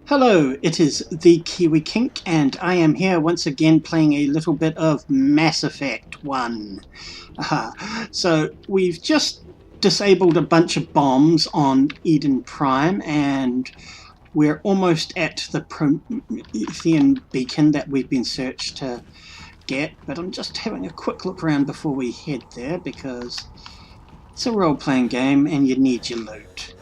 Hello, it is the Kiwi Kink, and I am here once again playing a little bit of Mass Effect 1. So we've just disabled a bunch of bombs on Eden Prime, and we're almost at the Promethean beacon that we've been searched to get, but I'm just having a quick look around before we head there because it's a role-playing game and you need your loot.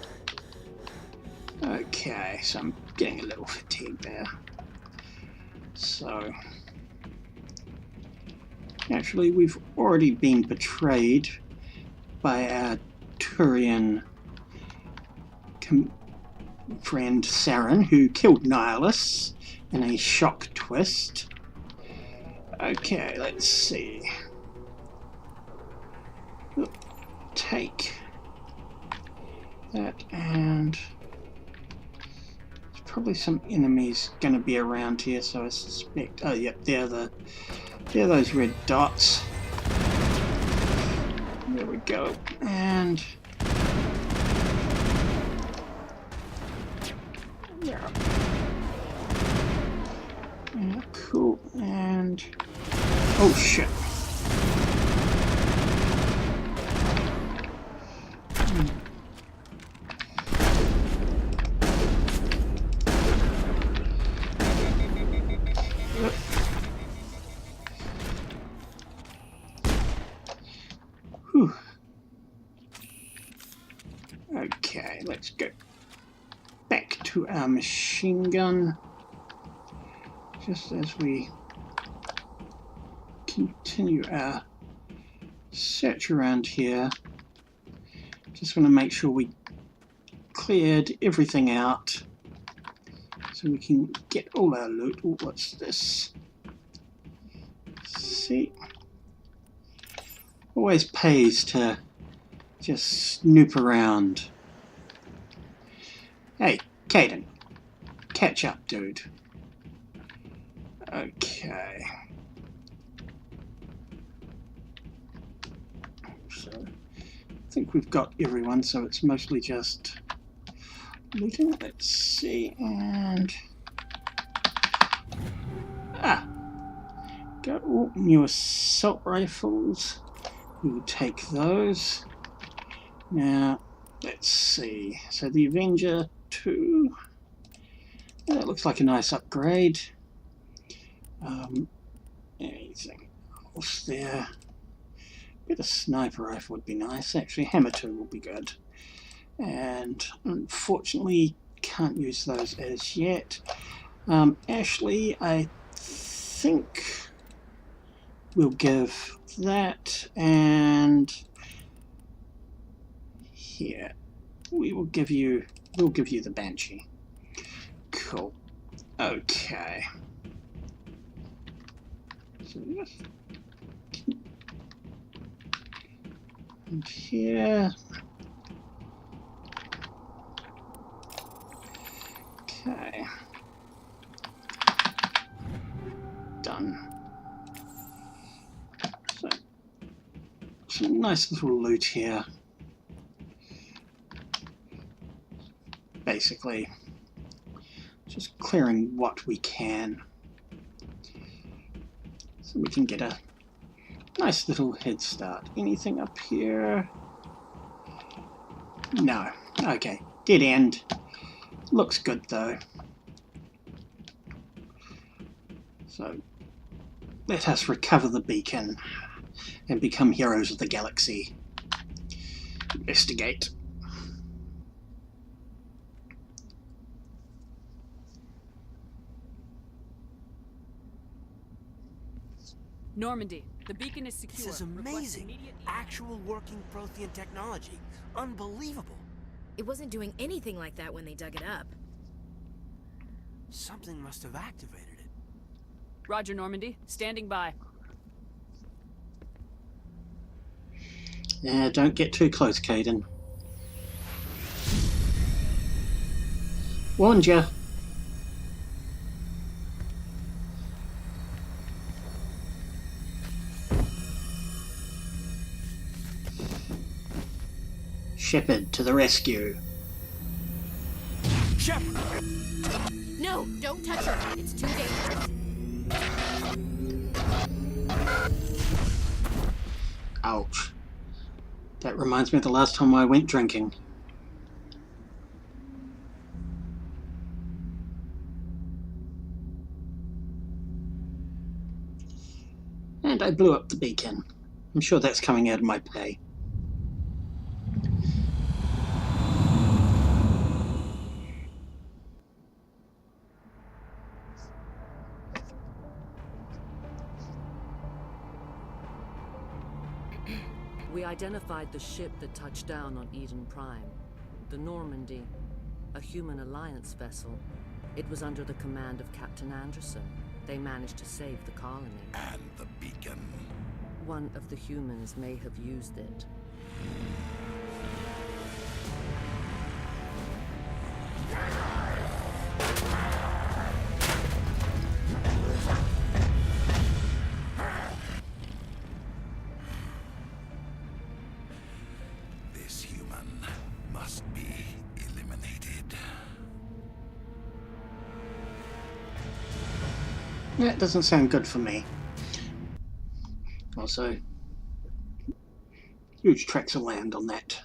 Okay, so I'm getting a little fatigued there. So, actually we've already been betrayed by our Turian friend Saren, who killed Nihilus in a shock twist. Okay, let's see. We'll take that, and there's probably some enemies going to be around here, so I suspect. Oh, yep, they're those red dots. There we go, and yeah, cool, and oh shit. Whew. Okay, let's go back to our machine gun just as we continue our search around here. Just want to make sure we cleared everything out so we can get all our loot. Oh, what's this? See, always pays to just snoop around. Hey, Caden, catch up, dude. Okay. So, I think we've got everyone, so it's mostly just looting. Let's see, and got all new assault rifles. We'll take those. Now, let's see. So the Avenger 2. That looks like a nice upgrade. Anything else there? Bit of sniper rifle would be nice. Actually, Hammer 2 will be good. And unfortunately, can't use those as yet. Ashley, I think we'll give that, and here we'll give you the Banshee. Cool. Okay. So and here. Okay. Done. So some nice little loot here. Basically, just clearing what we can, so we can get a nice little head start. Anything up here? No. Okay, dead end. Looks good though. So let us recover the beacon and become heroes of the galaxy. Investigate. Normandy, the beacon is secure. This is amazing. Actual working Prothean technology. Unbelievable. It wasn't doing anything like that when they dug it up. Something must have activated it. Roger, Normandy. Standing by. Yeah, don't get too close, Caden. Warned ya. Shepard to the rescue. Shepard! No, don't touch her. It's too dangerous. Ouch. That reminds me of the last time I went drinking. And I blew up the beacon. I'm sure that's coming out of my pay. We identified the ship that touched down on Eden Prime. The Normandy, a human alliance vessel. It was under the command of Captain Anderson. They managed to save the colony. And the beacon. One of the humans may have used it. This human must be eliminated. That doesn't sound good for me. Also, huge tracts of land on that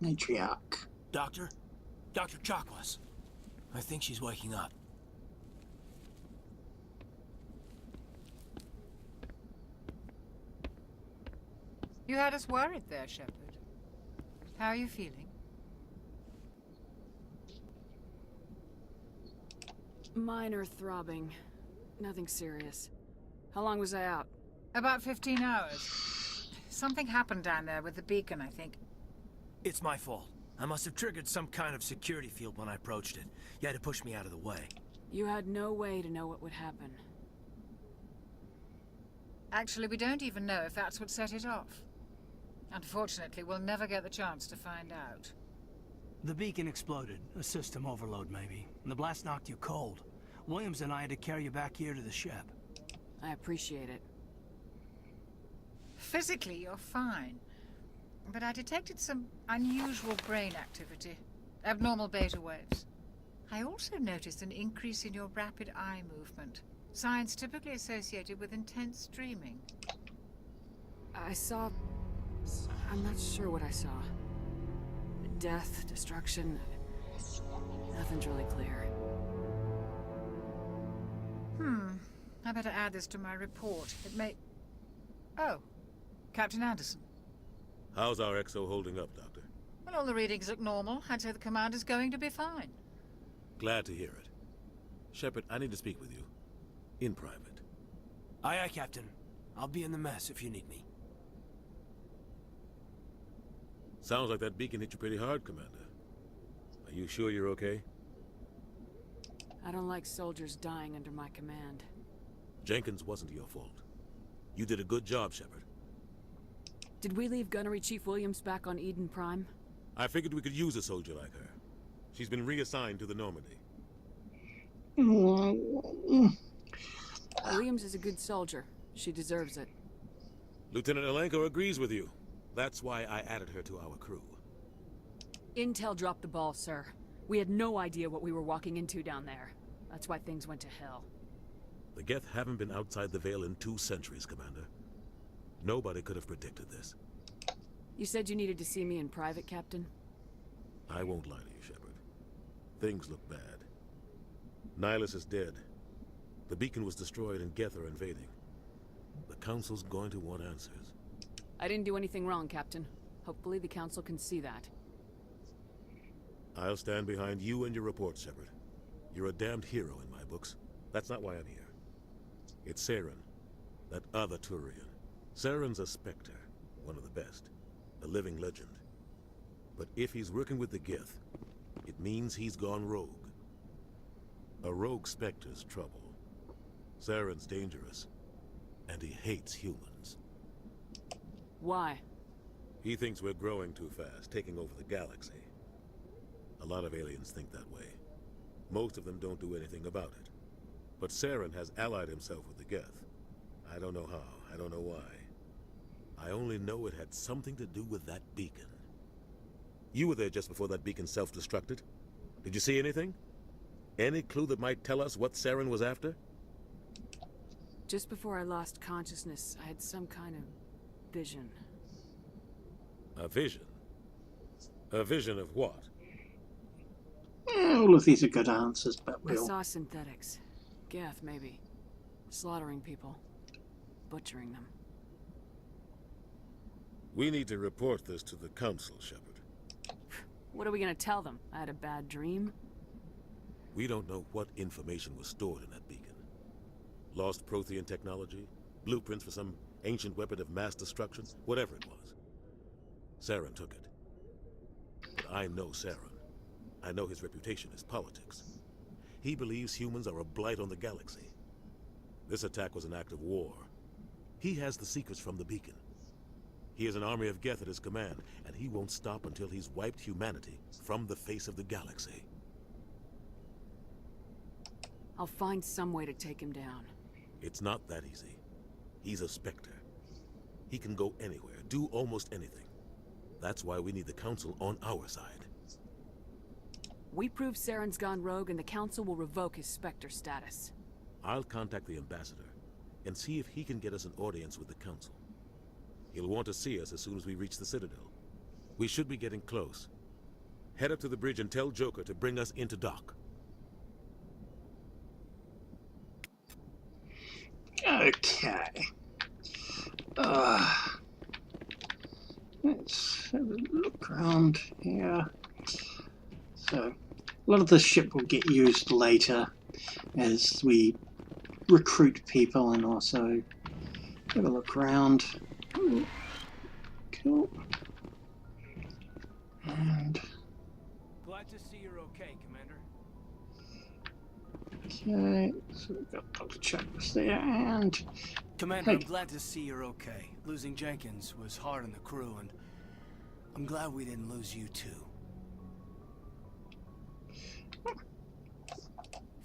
matriarch. Doctor? Dr. Chakwas. I think she's waking up. You had us worried there, Shepard. How are you feeling? Minor throbbing. Nothing serious. How long was I out? About 15 hours. Something happened down there with the beacon, I think. It's my fault. I must have triggered some kind of security field when I approached it. You had to push me out of the way. You had no way to know what would happen. Actually, we don't even know if that's what set it off. Unfortunately, we'll never get the chance to find out. The beacon exploded. A system overload, maybe. And the blast knocked you cold. Williams and I had to carry you back here to the ship. I appreciate it. Physically, you're fine. But I detected some unusual brain activity. Abnormal beta waves. I also noticed an increase in your rapid eye movement. Signs typically associated with intense dreaming. I saw... I'm not sure what I saw. Death, destruction... Nothing's really clear. I better add this to my report. It may... Oh. Captain Anderson. How's our XO holding up, Doctor? Well, all the readings look normal. I'd say the commander's going to be fine. Glad to hear it. Shepard, I need to speak with you. In private. Aye, aye, Captain. I'll be in the mess if you need me. Sounds like that beacon hit you pretty hard, Commander. Are you sure you're okay? I don't like soldiers dying under my command. Jenkins wasn't your fault. You did a good job, Shepard. Did we leave Gunnery Chief Williams back on Eden Prime? I figured we could use a soldier like her. She's been reassigned to the Normandy. Williams is a good soldier. She deserves it. Lieutenant Alenko agrees with you. That's why I added her to our crew. Intel dropped the ball, sir. We had no idea what we were walking into down there. That's why things went to hell. The Geth haven't been outside the Veil in 2 centuries, Commander. Nobody could have predicted this. You said you needed to see me in private, Captain? I won't lie to you, Shepard. Things look bad. Nihilus is dead. The beacon was destroyed and Geth are invading. The Council's going to want answers. I didn't do anything wrong, Captain. Hopefully the Council can see that. I'll stand behind you and your report, Shepard. You're a damned hero in my books. That's not why I'm here. It's Saren, that other Turian. Saren's a Spectre, one of the best. A living legend. But if he's working with the Geth, it means he's gone rogue. A rogue Spectre's trouble. Saren's dangerous, and he hates humans. Why? He thinks we're growing too fast, taking over the galaxy. A lot of aliens think that way. Most of them don't do anything about it. But Saren has allied himself with the Geth. I don't know how, I don't know why. I only know it had something to do with that beacon. You were there just before that beacon self-destructed. Did you see anything? Any clue that might tell us what Saren was after? Just before I lost consciousness, I had some kind of vision. A vision? A vision of what? All of these are good answers, but I we'll... saw synthetics. Geth, maybe. Slaughtering people. Butchering them. We need to report this to the Council, Shepard. What are we gonna tell them? I had a bad dream? We don't know what information was stored in that beacon. Lost Prothean technology? Blueprints for some ancient weapon of mass destruction? Whatever it was. Saren took it. But I know Saren. I know his reputation is politics. He believes humans are a blight on the galaxy. This attack was an act of war. He has the secrets from the beacon. He has an army of Geth at his command, and he won't stop until he's wiped humanity from the face of the galaxy. I'll find some way to take him down. It's not that easy. He's a Spectre. He can go anywhere, do almost anything. That's why we need the Council on our side. We prove Saren's gone rogue and the Council will revoke his Spectre status. I'll contact the Ambassador and see if he can get us an audience with the Council. He'll want to see us as soon as we reach the Citadel. We should be getting close. Head up to the bridge and tell Joker to bring us into dock. Okay. Let's have a look around here. So, a lot of this ship will get used later as we recruit people and also have a look around. Ooh, cool. And Glad to see you're okay, Commander. okay, so we've got Dr. Chakras there, and Commander, hey. I'm glad to see you're okay. Losing Jenkins was hard on the crew, and I'm glad we didn't lose you too.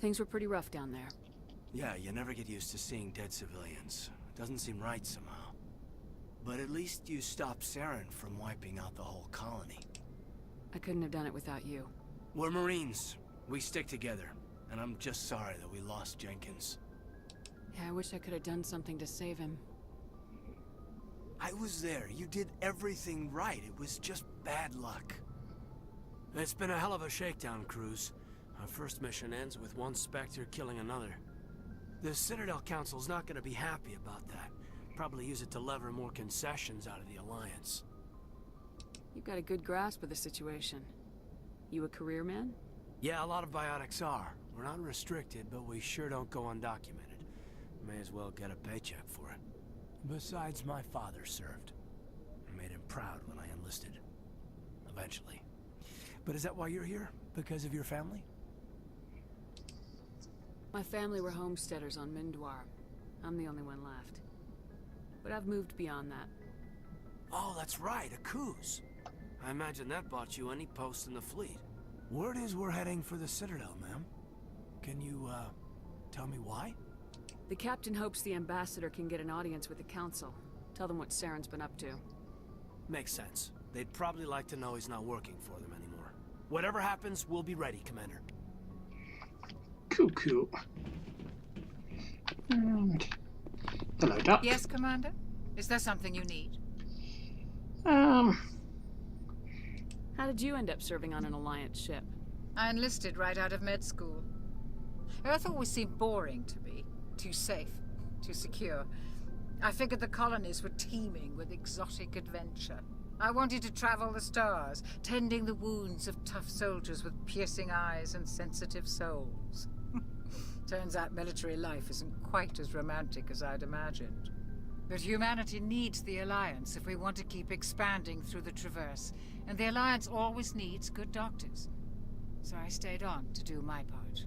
Things were pretty rough down there. Yeah, you never get used to seeing dead civilians. Doesn't seem right somehow. But at least you stopped Saren from wiping out the whole colony. I couldn't have done it without you. We're Marines. We stick together. And I'm just sorry that we lost Jenkins. Yeah, I wish I could have done something to save him. I was there. You did everything right. It was just bad luck. It's been a hell of a shakedown, Cruz. Our first mission ends with one Spectre killing another. The Citadel Council's not going to be happy about that. Probably use it to lever more concessions out of the Alliance. You've got a good grasp of the situation. You a career man? Yeah, a lot of biotics are. We're not restricted, but we sure don't go undocumented. May as well get a paycheck for it. Besides, my father served. I made him proud when I enlisted. Eventually. But is that why you're here? Because of your family? My family were homesteaders on Mindwar. I'm the only one left. But I've moved beyond that. Oh, that's right, a Coos. I imagine that bought you any post in the fleet. Word is we're heading for the Citadel, ma'am. Can you, tell me why? The captain hopes the ambassador can get an audience with the council. Tell them what Saren's been up to. Makes sense. They'd probably like to know he's not working for them anymore. Whatever happens, we'll be ready, Commander. cool. And hello, Doc. Yes, Commander? Is there something you need? How did you end up serving on an Alliance ship? I enlisted right out of med school. Earth always seemed boring to me. Too safe, too secure. I figured the colonies were teeming with exotic adventure. I wanted to travel the stars, tending the wounds of tough soldiers with piercing eyes and sensitive souls. Turns out military life isn't quite as romantic as I'd imagined. But humanity needs the Alliance if we want to keep expanding through the Traverse, and the Alliance always needs good doctors. So I stayed on to do my part.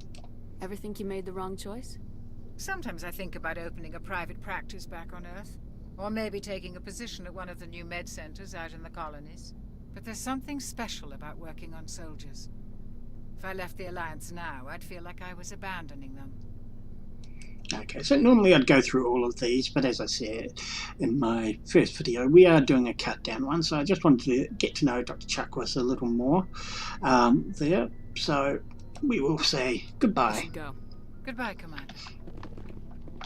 Ever think you made the wrong choice? Sometimes I think about opening a private practice back on Earth, or maybe taking a position at one of the new med centers out in the colonies. But there's something special about working on soldiers. If I left the Alliance now, I'd feel like I was abandoning them. Okay, so normally I'd go through all of these, but as I said in my first video, we are doing a cut down one, so I just wanted to get to know Dr. Chakras a little more there. So we will say We goodbye. should go. Goodbye, Commander.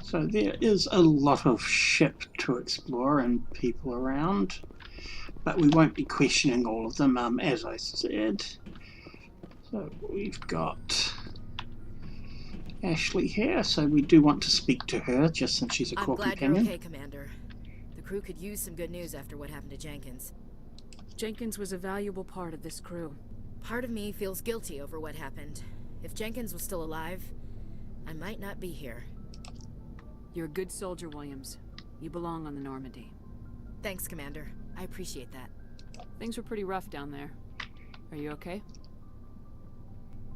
So there is a lot of ship to explore and people around, but we won't be questioning all of them, as I said. So we've got Ashley here, so we do want to speak to her, just since she's a I'm core glad companion. you're okay, Commander. The crew could use some good news after what happened to Jenkins. Jenkins was a valuable part of this crew. Part of me feels guilty over what happened. If Jenkins was still alive, I might not be here. You're a good soldier, Williams. You belong on the Normandy. Thanks, Commander. I appreciate that. Things were pretty rough down there. Are you okay?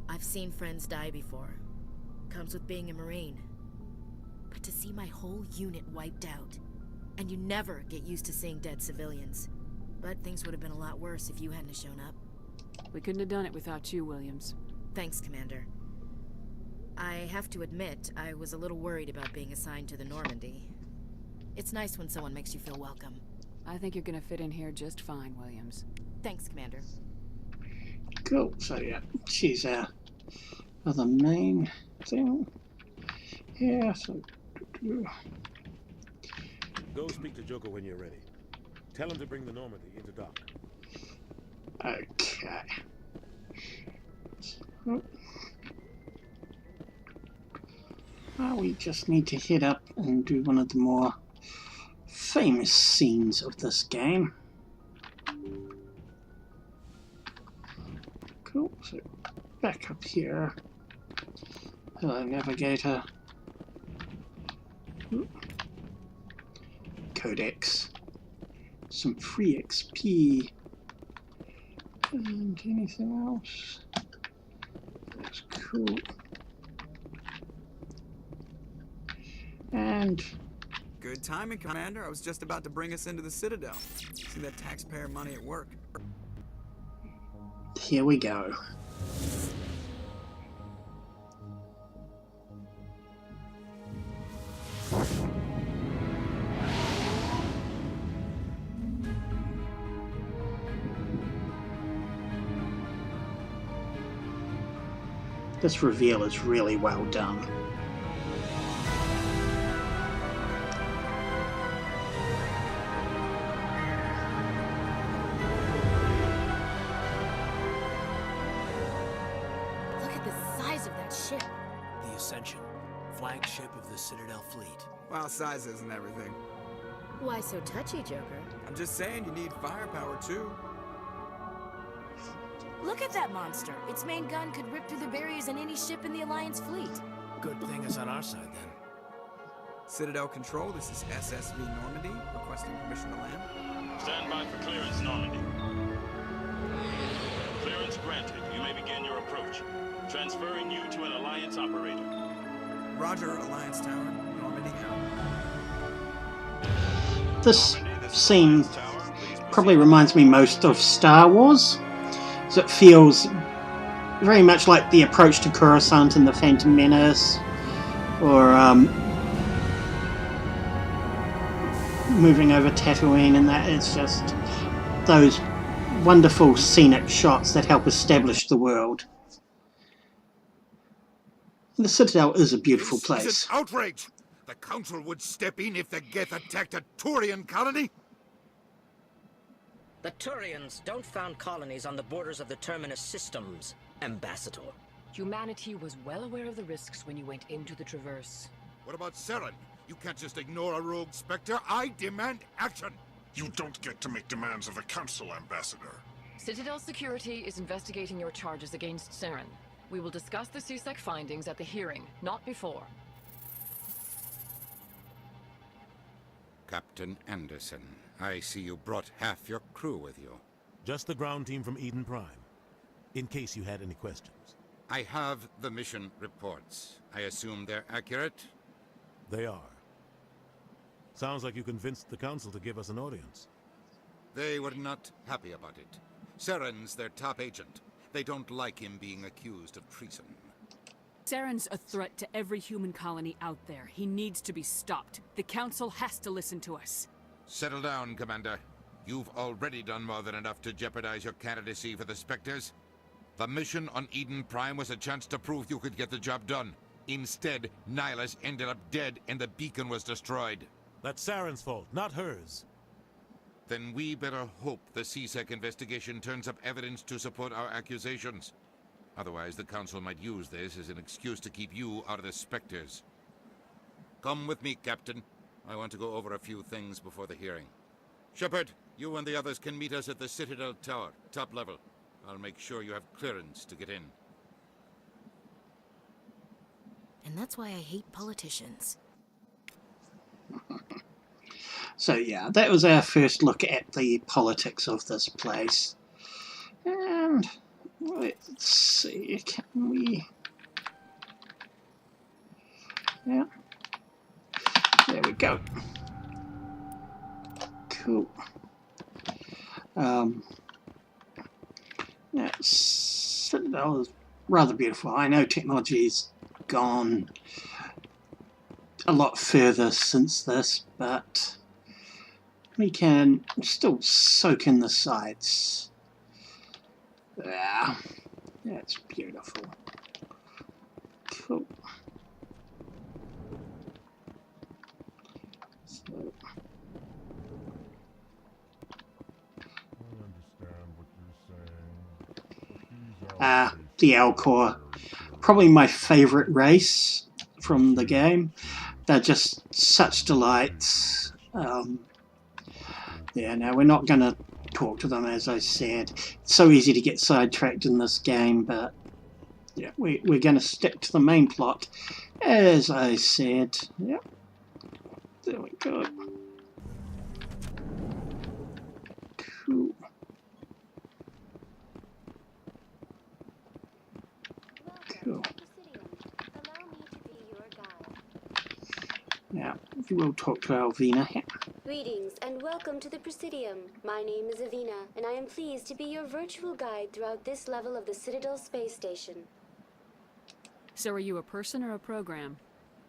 I've seen friends die before. Comes with being a Marine. But to see my whole unit wiped out, and you never get used to seeing dead civilians. But things would have been a lot worse if you hadn't shown up. We couldn't have done it without you, Williams. Thanks, Commander. I have to admit, I was a little worried about being assigned to the Normandy. It's nice when someone makes you feel welcome. I think you're gonna fit in here just fine, Williams. Thanks, Commander. Cool, so yeah, she's our other main thing. Yeah, so... Go speak to Joker when you're ready. Tell him to bring the Normandy into dock. Okay. So, we just need to head up and do one of the more famous scenes of this game. Cool, so back up here. Hello, navigator. Ooh. Codex. Some free XP. And anything else? That's cool. And Good timing, Commander. I was just about to bring us into the Citadel. See that taxpayer money at work. here we go. This reveal is really well done. Look at the size of that ship. The Ascension, flagship of the Citadel fleet. Well, size isn't everything. Why so touchy, Joker? I'm just saying you need firepower, too. Look at that monster. Its main gun could rip through the barriers in any ship in the Alliance fleet. Good thing it's on our side, then. Citadel Control, this is SSV Normandy, requesting permission to land. Stand by for clearance, Normandy. Clearance granted. You may begin your approach. Transferring you to an Alliance operator. Roger, Alliance Tower, Normandy out. This scene probably reminds me most of Star Wars. So it feels very much like the approach to Coruscant in The Phantom Menace, or moving over Tatooine, and that it's just those wonderful scenic shots that help establish the world. The Citadel is a beautiful This place. is an outrage! The Council would step in if the Geth attacked a Turian colony? The Turians don't found colonies on the borders of the Terminus systems, Ambassador. Humanity was well aware of the risks when you went into the Traverse. What about Saren? You can't just ignore a rogue Spectre. I demand action! You don't get to make demands of the Council, Ambassador. Citadel Security is investigating your charges against Saren. We will discuss the CSEC findings at the hearing, not before. Captain Anderson, I see you brought half your crew with you. Just the ground team from Eden Prime, in case you had any questions. I have the mission reports. I assume they're accurate? They are. Sounds like you convinced the Council to give us an audience. They were not happy about it. Saren's their top agent. They don't like him being accused of treason. Saren's a threat to every human colony out there. He needs to be stopped. The Council has to listen to us. Settle down, Commander. You've already done more than enough to jeopardize your candidacy for the Spectres. The mission on Eden Prime was a chance to prove you could get the job done. Instead, Nihilus ended up dead and the beacon was destroyed. That's Saren's fault, not hers. Then we better hope the CSEC investigation turns up evidence to support our accusations. Otherwise, the Council might use this as an excuse to keep you out of the Spectres. Come with me, Captain. I want to go over a few things before the hearing. Shepard, you and the others can meet us at the Citadel Tower, top level. I'll make sure you have clearance to get in. And that's why I hate politicians. So yeah, that was our first look at the politics of this place. And let's see, can we... Yeah. There we go. Cool. Citadel is rather beautiful. I know technology's gone a lot further since this, but we can still soak in the sights. Yeah, that's beautiful. Cool. So, the Alcor, probably my favourite race from the game. They're just such delights. Yeah, no, we're not going to talk to them, as I said. It's so easy to get sidetracked in this game, but yeah, we're going to stick to the main plot, as I said. Yep. There we go. Cool. Cool. Now, we will talk to Alvina here. Greetings and welcome to the Presidium. My name is Avina, and I am pleased to be your virtual guide throughout this level of the Citadel space station. So are you a person or a program?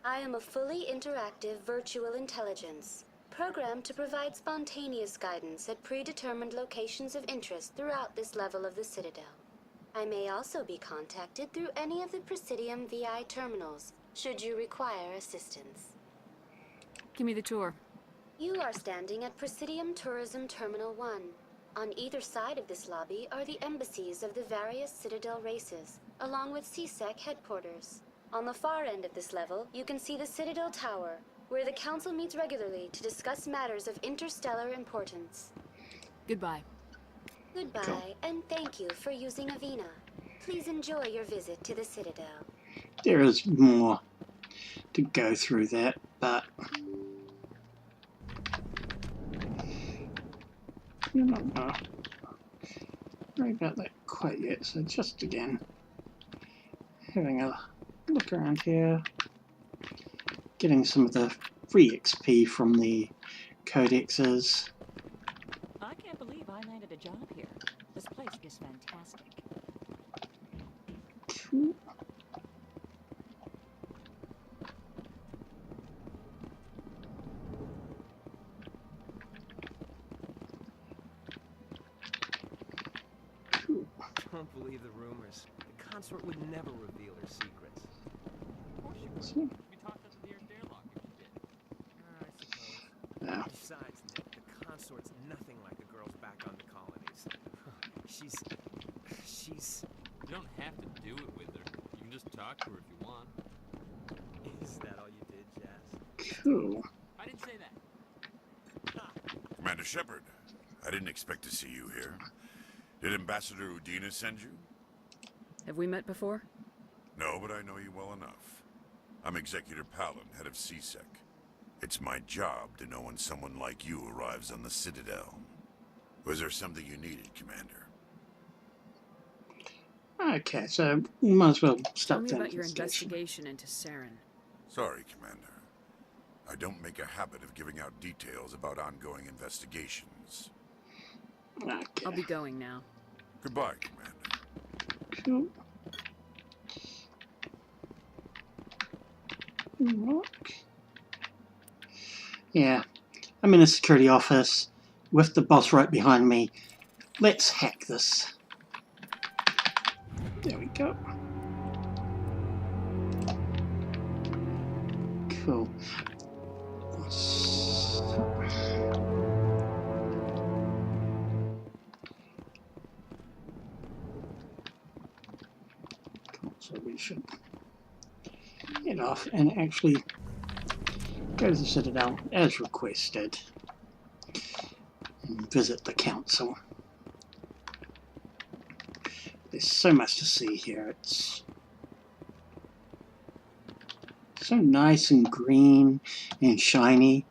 I am a fully interactive virtual intelligence, programmed to provide spontaneous guidance at predetermined locations of interest throughout this level of the Citadel. I may also be contacted through any of the Presidium VI terminals, should you require assistance. Give me the tour. You are standing at Presidium Tourism Terminal 1. On either side of this lobby are the embassies of the various Citadel races, along with CSEC headquarters. On the far end of this level, you can see the Citadel Tower, where the Council meets regularly to discuss matters of interstellar importance. Goodbye. Goodbye, and thank you for using Avina. Please enjoy your visit to the Citadel. There is more to go through that, but you're not going to worry about that quite yet. So just again, having a look around here, getting some of the free XP from the codexes. I can't believe I landed a job here. This place is fantastic. Cool. Don't believe the rumors. The consort would never reveal her secrets. Of course she would. We talked us to the airlock if she did. I suppose. Yeah. Besides, Nick, the consort's nothing like the girls back on the colonies. She's... You don't have to do it with her. You can just talk to her if you want. Is that all you did, Jazz? Cool. I didn't say that. Commander Shepard, I didn't expect to see you here. Did Ambassador Udina send you? Have we met before? No, but I know you well enough. I'm Executor Palin, head of CSEC. It's my job to know when someone like you arrives on the Citadel. Was there something you needed, Commander? Okay, so we might as well Tell start me the about your investigation into Saren. Sorry, Commander. I don't make a habit of giving out details about ongoing investigations. Okay. I'll be going now. Goodbye, Commander. Cool. Look. Yeah, I'm in a security office with the boss right behind me. Let's hack this. go. Cool. So we should head off and actually go to the Citadel as requested and visit the council. There's so much to see here. It's so nice and green and shiny.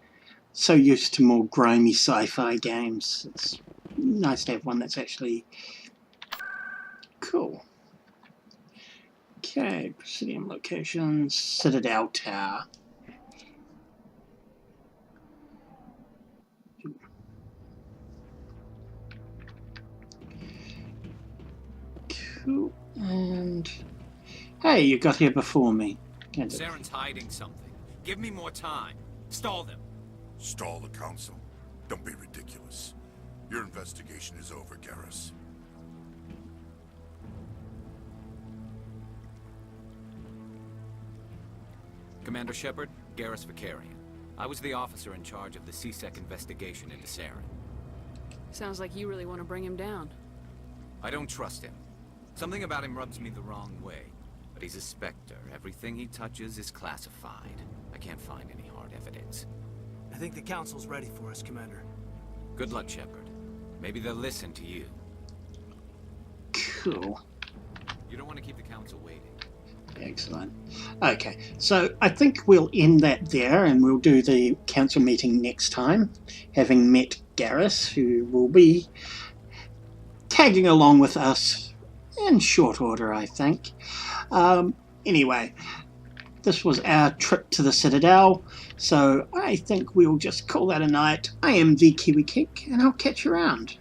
So used to more grimy sci-fi games. It's nice to have one that's actually cool. Okay, Presidium locations, Citadel Tower. Cool, and hey, you got here before me. Saren's hiding something. Give me more time. Stall them. Stall the council? Don't be ridiculous. Your investigation is over, Garrus. Commander Shepard, Garrus Vicarian. I was the officer in charge of the CSEC investigation into Saren. Sounds like you really want to bring him down. I don't trust him. Something about him rubs me the wrong way. But he's a Spectre. Everything he touches is classified. I can't find any hard evidence. I think the council's ready for us, Commander. Good luck, Shepard. Maybe they'll listen to you. Cool. You don't want to keep the council waiting. Excellent. Okay, so I think we'll end that there and we'll do the council meeting next time, having met Garrus, who will be tagging along with us in short order, I think. Anyway, this was our trip to the Citadel, so I think we'll just call that a night. I am the Kiwi Kick, and I'll catch you around.